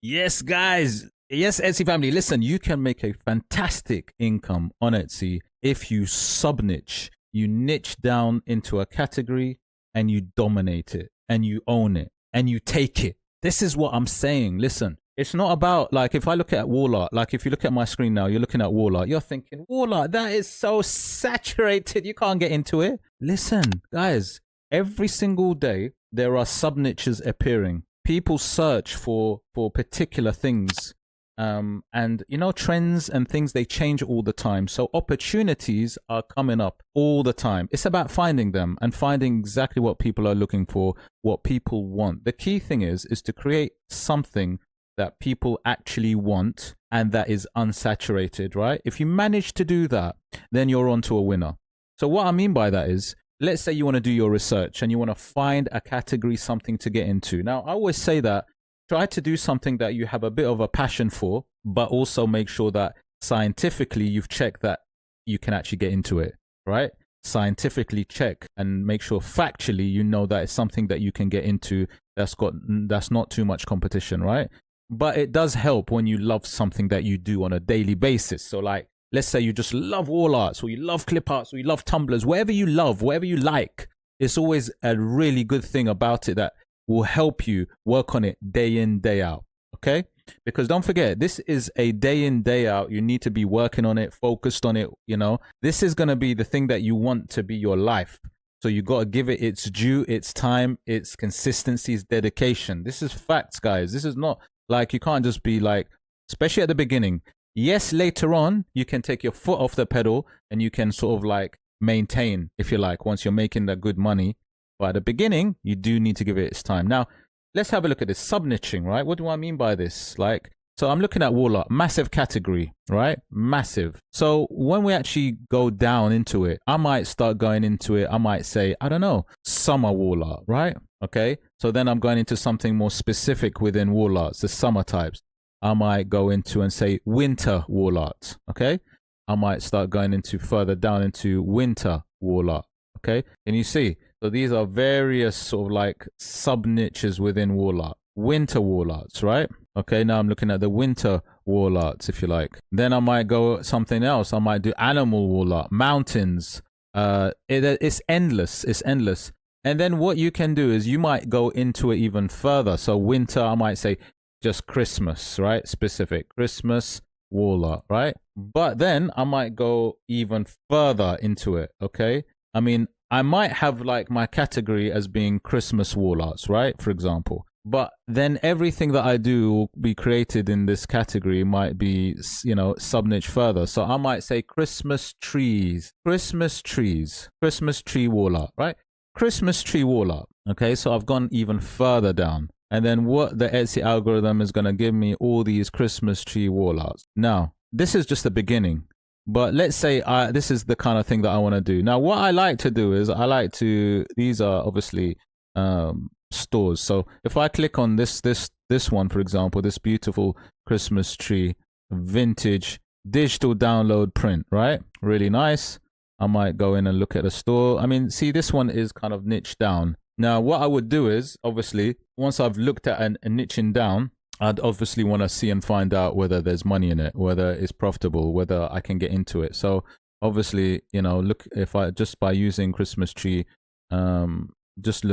Yes, guys. Yes, Etsy family. Listen, you can make a fantastic income on Etsy if you subniche. You niche down into a category and you dominate it and you own it and you take it. This is what I'm saying. Listen, it's not about like if I look at wall art, like if you look at my screen now, you're looking at wall art, you're thinking, wall art, that is so saturated. You can't get into it. Listen, guys, every single day there are subniches appearing. People search for particular things, and you know, trends and things, they change all the time, so opportunities are coming up all the time. It's about finding them and finding exactly what people are looking for, what people want. The key thing is to create something that people actually want and that is unsaturated, right? If you manage to do that, then you're on to a winner. So what I mean by that is, let's say you want to do your research and you want to find a category, something to get into. Now, I always say that try to do something that you have a bit of a passion for, but also make sure that scientifically you've checked that you can actually get into it, right? Scientifically check and make sure factually you know that it's something that you can get into, that's not too much competition, right? But it does help when you love something that you do on a daily basis. So like, let's say you just love wall arts, or you love clip arts, or you love tumblers, whatever you love, whatever you like, it's always a really good thing about it that will help you work on it day in, day out. Okay? Because don't forget, this is a day in, day out. You need to be working on it, focused on it. You know, this is going to be the thing that you want to be your life. So you got to give it its due, its time, its consistency, its dedication. This is facts, guys. This is not like, you can't just be like, especially at the beginning. Yes, later on, you can take your foot off the pedal and you can sort of like maintain, if you like, once you're making that good money. But at the beginning, you do need to give it its time. Now, let's have a look at this subniching, right? What do I mean by this? Like, so I'm looking at wall art, massive category, right? Massive. So when we actually go down into it, I might start going into it. I might say, I don't know, summer wall art, right? Okay. So then I'm going into something more specific within wall arts, the summer types. I might go into and say winter wall art. Okay. I might start going into further down into winter wall art. Okay. And you see, so these are various sort of like sub niches within wall art. Winter wall arts, right? Okay. Now I'm looking at the winter wall arts, if you like. Then I might go something else. I might do animal wall art, mountains. It's endless. It's endless. And then what you can do is you might go into it even further. So winter, I might say just Christmas, right? Specific Christmas wall art, right? But then I might go even further into it, okay? I mean, I might have like my category as being Christmas wall arts, right? For example. But then everything that I do will be created in this category might be, you know, sub niche further. So I might say Christmas trees, Christmas trees, Christmas tree wall art, right? Christmas tree wall art. Okay, so I've gone even further down. And then what the Etsy algorithm is going to give me all these Christmas tree wall arts. Now, this is just the beginning. But let's say this is the kind of thing that I want to do. Now, what I like to do is these are obviously stores. So if I click on this one, for example, this beautiful Christmas tree, vintage, digital download print, right? Really nice. I might go in and look at the store. I mean, see, this one is kind of niched down. Now, what I would do is, obviously, once I've looked at a niching down, I'd obviously want to see and find out whether there's money in it, whether it's profitable, whether I can get into it. So, obviously, you know, look, if I just by using Christmas tree, just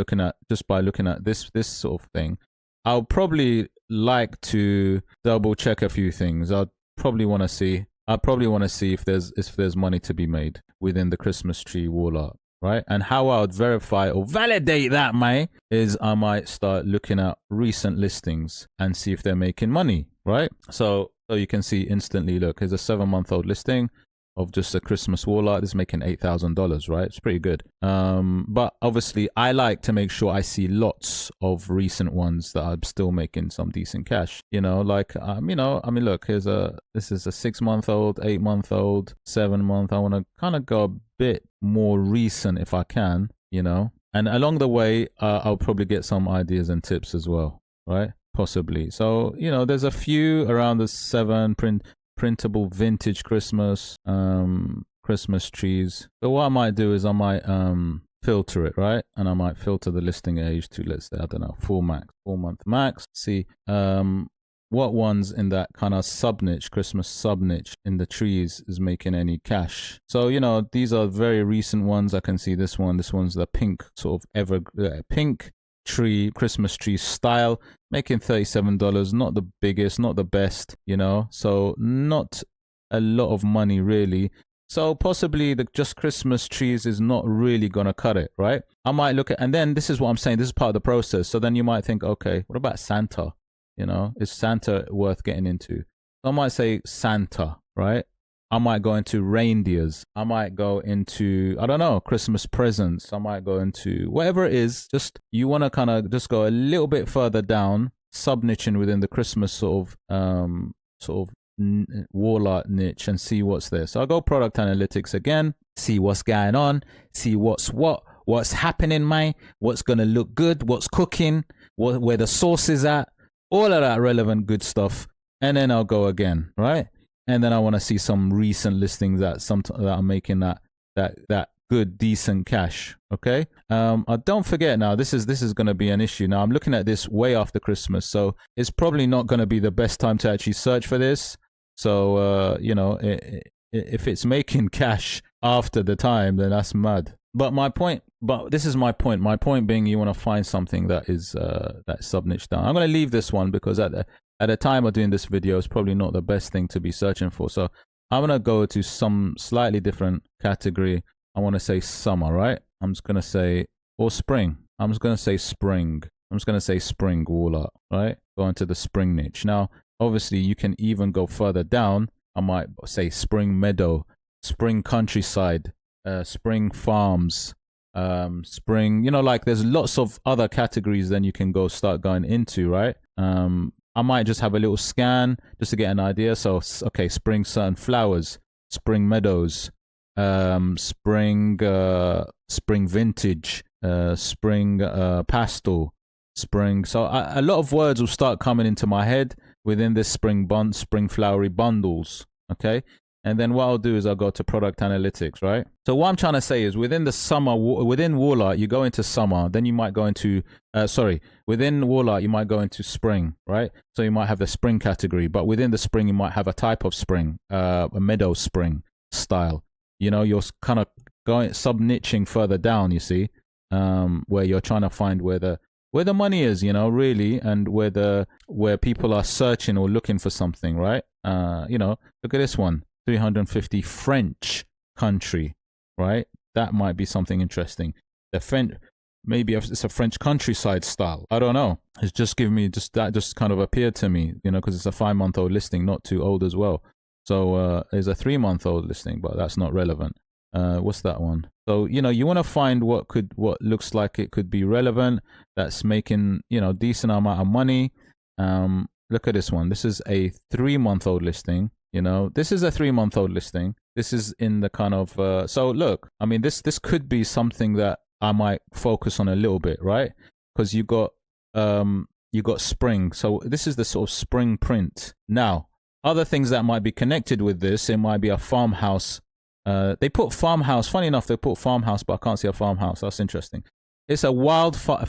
by looking at this sort of thing, I'll probably like to double check a few things. I'd probably want to see if there's money to be made within the Christmas tree wall art, right? And how I would verify or validate that, is I might start looking at recent listings and see if they're making money, right? So you can see instantly, look, here's a 7-month-old listing of just a Christmas wall art. Is making $8,000, right? It's pretty good. But obviously I like to make sure I see lots of recent ones that I'm still making some decent cash. You know, like you know, I mean, look, this is a 6-month-old, 8-month-old, 7-month. I want to kind of go a bit more recent if I can, you know. And along the way, I'll probably get some ideas and tips as well, right? Possibly. So, you know, there's a few around the 7 printable vintage Christmas trees. So what I might do is I might filter it, right? And I might filter the listing age to, let's say, I don't know, 4 month max. See, what ones in that kind of sub niche, Christmas sub niche in the trees is making any cash. So, you know, these are very recent ones. I can see this one. This one's the pink sort of pink tree, Christmas tree style, making $37. Not the biggest, not the best, you know, so not a lot of money really. So possibly the just Christmas trees is not really going to cut it, right? I might look at, and then this is what I'm saying, this is part of the process. So then you might think, okay, what about Santa? You know, is Santa worth getting into? So I might say Santa, right? I might go into reindeers. I might go into, I don't know, Christmas presents. I might go into whatever it is. Just, you want to kind of just go a little bit further down, sub-niching within the Christmas sort of wall art niche and see what's there. So I'll go product analytics again, see what's going on, see what's happening, man, what's going to look good, what's cooking, where the sauce is at, all of that relevant good stuff. And then I'll go again, right? And then I want to see some recent listings that are making that good, decent cash. Okay. Don't forget now, this is going to be an issue. Now I'm looking at this way after Christmas, so it's probably not going to be the best time to actually search for this. So you know, if it's making cash after the time, then that's mad. But this is my point. My point being, you want to find something that is that sub niche down. I'm going to leave this one because at the time of doing this video, it's probably not the best thing to be searching for. So I'm going to go to some slightly different category. I want to say summer, right? I'm just going to say, or spring. I'm just going to say spring. I'm just going to say spring wall art, right? Go into the spring niche. Now, obviously, you can even go further down. I might say spring meadow, spring countryside, spring farms, spring, you know, like there's lots of other categories then you can go start going into, right? I might just have a little scan just to get an idea. So, okay, spring certain flowers, spring meadows, spring vintage, spring pastel, spring. So a lot of words will start coming into my head within this spring flowery bundles. Okay. And then what I'll do is I'll go to product analytics, right? So what I'm trying to say is within the summer, within wall art, you go into summer, then you might go into, within wall art, you might go into spring, right? So you might have the spring category, but within the spring, you might have a type of spring, a meadow spring style. You know, you're kind of going sub-niching further down, you see, where you're trying to find where the money is, you know, really, and where people are searching or looking for something, right? You know, look at this one. 350 French country, right? That might be something interesting. Maybe it's a French countryside style. I don't know. It's just giving me that just kind of appeared to me, you know, because it's a 5-month-old listing, not too old as well. So it's a 3-month-old listing, but that's not relevant. What's that one? So, you know, you want to find what looks like it could be relevant. That's making, you know, decent amount of money. Look at this one. This is a 3-month-old listing. You know, this is a 3-month-old listing. This is in the kind of, so look, I mean, this could be something that I might focus on a little bit, right? Because you got spring. So this is the sort of spring print. Now, other things that might be connected with this, it might be a farmhouse. They put farmhouse, funny enough, they put farmhouse, but I can't see a farmhouse. That's interesting. It's a wildflower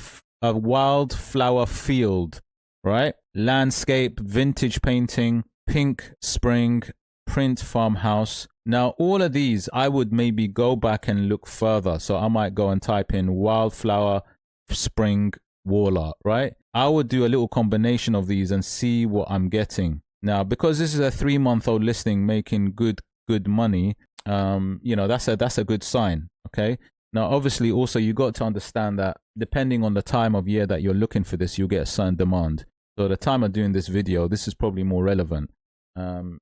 field, right? Landscape, vintage painting, pink spring print farmhouse. Now all of these I would maybe go back and look further. So I might go and type in wildflower spring wall art, right? I would do a little combination of these and see what I'm getting. Now because this is a 3-month-old listing making good money, you know, that's a good sign. Okay. Now obviously also you got to understand that depending on the time of year that you're looking for this, you'll get a certain demand. So at the time of doing this video, this is probably more relevant.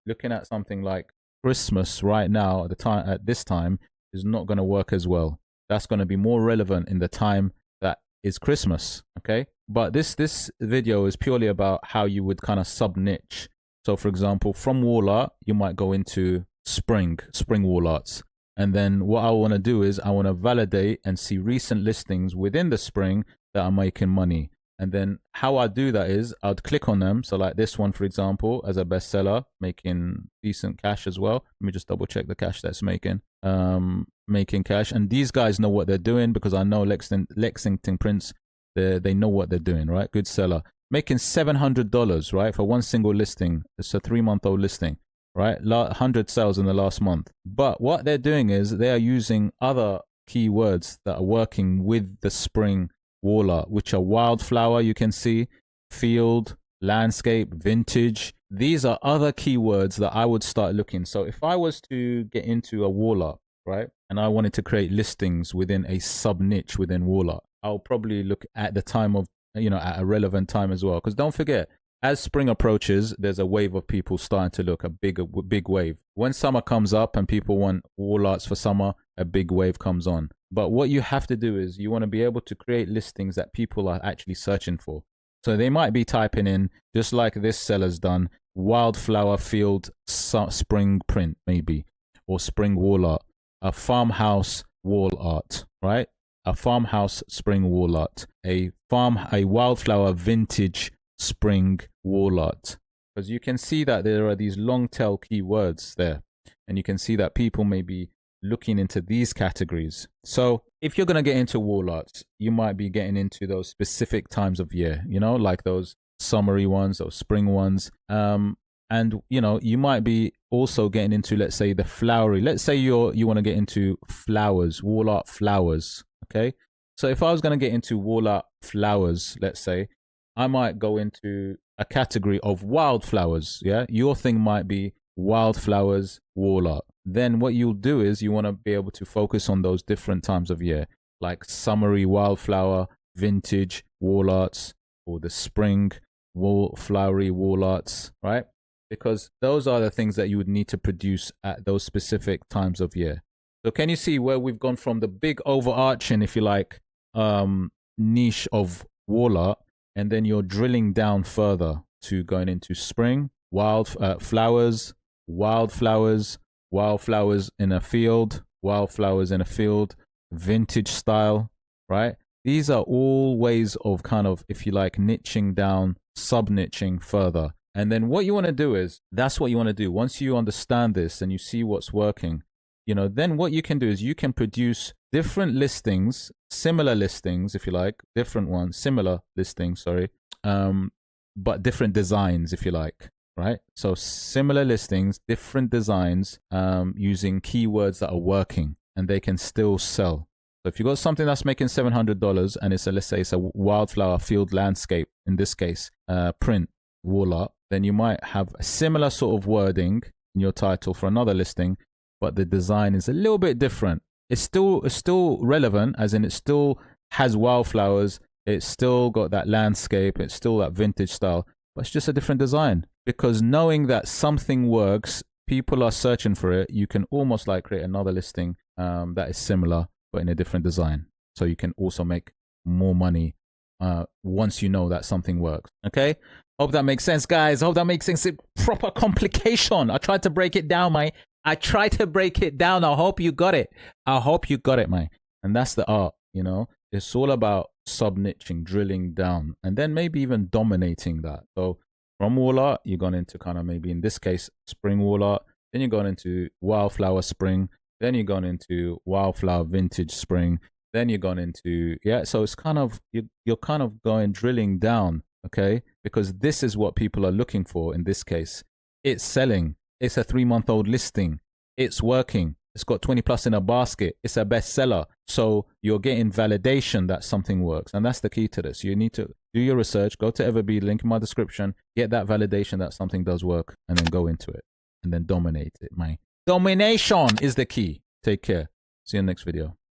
Looking at something like Christmas right now at this time is not going to work as well. That's going to be more relevant in the time that is Christmas. Okay. But this video is purely about how you would kind of sub niche. So for example, from wall art, you might go into spring wall arts. And then what I want to do is I want to validate and see recent listings within the spring that are making money. And then how I do that is I'd click on them. So like this one, for example, as a bestseller, making decent cash as well. Let me just double check the cash that's making cash. And these guys know what they're doing because I know Lexington Prints, they know what they're doing, right? Good seller. making $700, right? For one single listing. It's a 3-month-old listing, right? 100 sales in the last month. But what they're doing is they are using other keywords that are working with the spring wall art, which are wildflower, you can see, field, landscape, vintage. These are other keywords that I would start looking. So if I was to get into a wall art, right, and I wanted to create listings within a sub niche within wall art, I'll probably look at the time of, at a relevant time as well. Because don't forget, as spring approaches, there's a wave of people starting to look, a big wave. When summer comes up and people want wall arts for summer, a big wave comes on. But what you have to do is you want to be able to create listings that people are actually searching for. So they might be typing in, just like this seller's done, wildflower field spring print maybe, or spring wall art, a farmhouse wall art, right? A farmhouse spring wall art, a wildflower vintage spring wall art. Because you can see that there are these long tail keywords there, and you can see that people may be looking into these categories. So if you're going to get into wall arts, you might be getting into those specific times of year, like those summery ones or spring ones. And you might be also getting into, let's say, the flowery. Let's say you want to get into flowers, wall art flowers. Okay. So if I was going to get into wall art flowers, let's say, I might go into a category of wildflowers. Yeah. Your thing might be wildflowers wall art. Then what you'll do is you want to be able to focus on those different times of year, like summery wildflower, vintage wall arts, or the spring flowery wall arts, right? Because those are the things that you would need to produce at those specific times of year. So can you see where we've gone from the big overarching, if you like, niche of wall art, and then you're drilling down further to going into spring, flowers, wildflowers in a field, vintage style, right? These are all ways of kind of, if you like, niching down, sub-niching further. And then what you want to do is, that's what you want to do. Once you understand this and you see what's working, then what you can do is you can produce different listings, similar listings, if you like, different ones, similar listings, sorry, but different designs, if you like. Right? So similar listings, different designs, using keywords that are working, and they can still sell. So if you've got something that's making $700 and let's say it's a wildflower field landscape, in this case, print wall art, then you might have a similar sort of wording in your title for another listing, but the design is a little bit different. It's still relevant, as in it still has wildflowers, it's still got that landscape, it's still that vintage style, but it's just a different design. Because knowing that something works, people are searching for it, you can almost like create another listing that is similar, but in a different design. So you can also make more money once you know that something works. Okay? Hope that makes sense, guys. Hope that makes sense. It's proper complication. I tried to break it down, mate. I tried to break it down. I hope you got it. I hope you got it, mate. And that's the art, It's all about sub-niching, drilling down, and then maybe even dominating that. So from wall art, you've gone into kind of maybe in this case, spring wall art. Then you've gone into wildflower spring. Then you've gone into wildflower vintage spring. Then you've gone into, so it's kind of, you're kind of drilling down, okay? Because this is what people are looking for in this case. It's selling. It's a 3-month-old listing. It's working. It's got 20 plus in a basket. It's a bestseller. So you're getting validation that something works. And that's the key to this. You need to do your research, go to EverBee, link in my description, get that validation that something does work, and then go into it and then dominate it, man. Domination is the key. Take care. See you in the next video.